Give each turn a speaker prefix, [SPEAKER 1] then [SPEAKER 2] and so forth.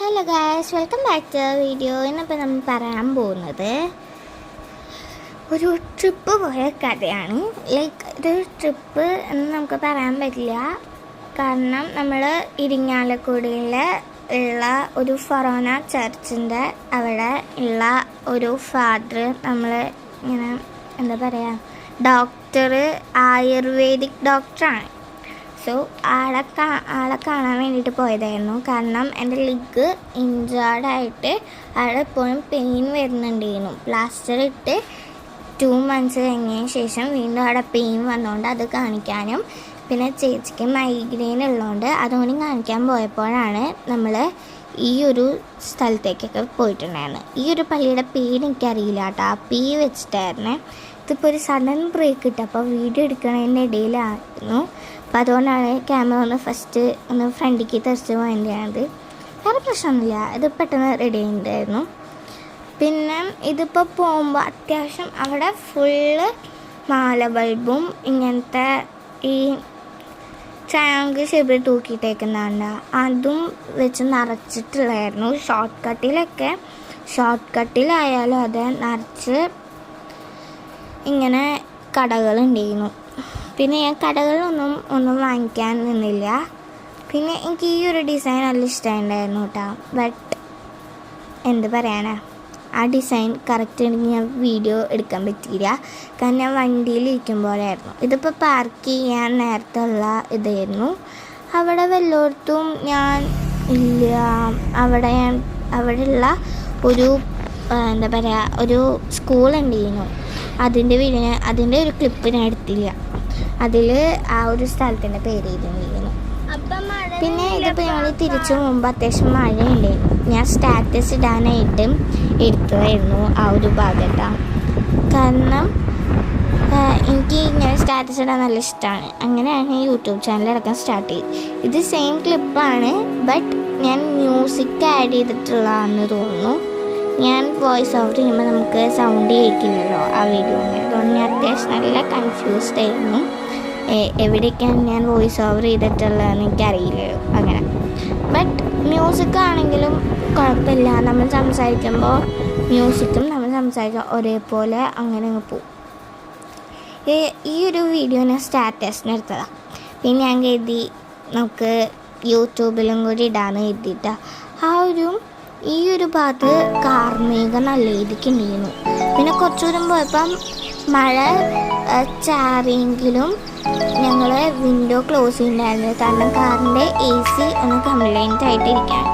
[SPEAKER 1] Hello guys, welcome back to video. ഇന്നിപ്പോൾ നമ്മൾ പറയാൻ പോകുന്നത് ഒരു ട്രിപ്പ് പോയ കഥയാണ്. ഇതൊരു ട്രിപ്പ് എന്ന് നമുക്ക് പറയാൻ പറ്റില്ല. കാരണം നമ്മൾ ഇരിങ്ങാലക്കുടിയിൽ ഉള്ള ഒരു ഫൊറോന ചർച്ചിൻ്റെ അവിടെ ഉള്ള ഒരു ഫാദർ, നമ്മൾ ഇങ്ങനെ എന്താ പറയുക, ഡോക്ടർ, ആയുർവേദിക് ഡോക്ടറാണ്. സോ ആളെ കാണാൻ വേണ്ടിയിട്ട് പോയതായിരുന്നു. കാരണം എൻ്റെ ലെഗ് ഇഞ്ചേർഡായിട്ട് അവിടെ എപ്പോഴും പെയിൻ വരുന്നുണ്ടായിരുന്നു. പ്ലാസ്റ്റർ ഇട്ട് 2 months കഴിഞ്ഞതിന് ശേഷം വീണ്ടും അവിടെ പെയിൻ വന്നുകൊണ്ട് അത് കാണിക്കാനും, പിന്നെ ചേച്ചിക്ക് മൈഗ്രെയിൻ ഉള്ളതുകൊണ്ട് അതുകൊണ്ട് കാണിക്കാൻ പോയപ്പോഴാണ് നമ്മൾ ഈ ഒരു സ്ഥലത്തേക്കൊക്കെ പോയിട്ടുണ്ടായിരുന്നത്. ഈ ഒരു പള്ളിയുടെ പേര് എനിക്കറിയില്ല കേട്ടോ, ആ പി വെച്ചിട്ടായിരുന്നേ. ഇതിപ്പോൾ ഒരു സഡൻ ബ്രേക്ക് കിട്ടുക, അപ്പോൾ വീഡിയോ എടുക്കുന്നതിൻ്റെ ഇടയിലായിരുന്നു. അപ്പോൾ അതുകൊണ്ടാണ് ക്യാമറ ഫസ്റ്റ് ഫ്രണ്ടിലേക്ക് തെറിച്ച് പോയതിൻ്റെയാണത്. വേറെ പ്രശ്നമൊന്നുമില്ല, ഇത് പെട്ടെന്ന് റെഡി ആയിട്ടുണ്ടായിരുന്നു. പിന്നെ ഇതിപ്പോൾ പോകുമ്പോൾ അത്യാവശ്യം അവിടെ ഫുള്ള് മാല ബൾബും ഇങ്ങനത്തെ ഈ ട്രയാങ്കിൾ ഷേപ്പിൽ തൂക്കിയിട്ടേക്കുന്നുണ്ട്, അതും വെച്ച് നിറച്ചിട്ടുള്ളായിരുന്നു. ഷോർട്ട് കട്ടിലായാലും അത് നിറച്ച് ഇങ്ങനെ കടകളുണ്ടായിരുന്നു. പിന്നെ ഞാൻ കടകളിലൊന്നും വാങ്ങിക്കാൻ നിന്നില്ല. പിന്നെ എനിക്ക് ഈ ഒരു ഡിസൈൻ നല്ല ഇഷ്ടമായിട്ടുണ്ടായിരുന്നു കേട്ടോ. ബട്ട് എന്ത് പറയാനാ, ആ ഡിസൈൻ കറക്റ്റ് ഞാൻ വീഡിയോ എടുക്കാൻ പറ്റിയില്ല. കാരണം ഞാൻ വണ്ടിയിലിരിക്കുമ്പോഴായിരുന്നു. ഇതിപ്പോൾ പാർക്ക് ചെയ്യാൻ നേരത്തെ ഉള്ള ഇതായിരുന്നു. അവിടെ വല്ലയിടത്തും ഞാൻ ഇല്ല. അവിടെയുള്ള ഒരു എന്താ പറയുക, ഒരു സ്കൂളുണ്ടായിരുന്നു. അതിൻ്റെ ഒരു ക്ലിപ്പ് ഞാൻ എടുത്തില്ല. അതിൽ ആ ഒരു സ്ഥലത്തിൻ്റെ പേര് എഴുതിയിരുന്നു. പിന്നെ ഇതിപ്പോൾ ഞങ്ങൾ തിരിച്ചു പോകുമ്പോൾ അത്യാവശ്യം മഴയുണ്ടായിരുന്നു. ഞാൻ സ്റ്റാറ്റസ് ഇടാനായിട്ട് എടുത്തതായിരുന്നു ആ ഒരു ഭാഗത്താണ്. കാരണം എനിക്ക് ഇങ്ങനെ സ്റ്റാറ്റസ് ഇടാൻ നല്ല ഇഷ്ടമാണ്. അങ്ങനെയാണ് യൂട്യൂബ് ചാനലടക്കം സ്റ്റാർട്ട് ചെയ്തത്. ഇത് സെയിം ക്ലിപ്പാണ്, ബട്ട് ഞാൻ മ്യൂസിക് ആഡ് ചെയ്തിട്ടുള്ളതാണെന്ന് തോന്നുന്നു. ഞാൻ വോയിസ് ഓവർ ചെയ്യുമ്പോൾ നമുക്ക് സൗണ്ട് കേൾക്കില്ലല്ലോ ആ വീഡിയോയിൽ. അതുകൊണ്ട് ഞാൻ അത്യാവശ്യം നല്ല കൺഫ്യൂസ്ഡ് ആയിരുന്നു. എവിടേക്കാണ് ഞാൻ വോയിസ് ഓവർ ചെയ്തിട്ടുള്ളതെന്ന് എനിക്കറിയില്ലല്ലോ അങ്ങനെ. ബട്ട് മ്യൂസിക് ആണെങ്കിലും കുഴപ്പമില്ല. നമ്മൾ സംസാരിക്കുമ്പോൾ മ്യൂസിക്കും നമ്മൾ സംസാരിക്കുക ഒരേപോലെ അങ്ങനെ അങ്ങ് പോവും. ഈ ഒരു വീഡിയോ ഞാൻ സ്റ്റാറ്റസിന് എടുത്തതാണ്. പിന്നെ ഞാൻ കരുതി നമുക്ക് യൂട്യൂബിലും കൂടി ഇടാമെന്ന് കരുതിയിട്ടാണ്. ഈ ഒരു ഭാഗത്ത് കാർമേഘം നല്ല രീതിക്ക് ഉണ്ടായിരുന്നു. പിന്നെ കുറച്ചു ദൂരം പോയപ്പം മഴ ചാറിയെങ്കിലും ഞങ്ങൾ വിൻഡോ ക്ലോസ് ചെയ്യുന്നുണ്ടായിരുന്നു. കാരണം കാറിൻ്റെ AC ഒന്ന് കംപ്ലൈൻ്റ് ആയിട്ടിരിക്കുകയാണ്.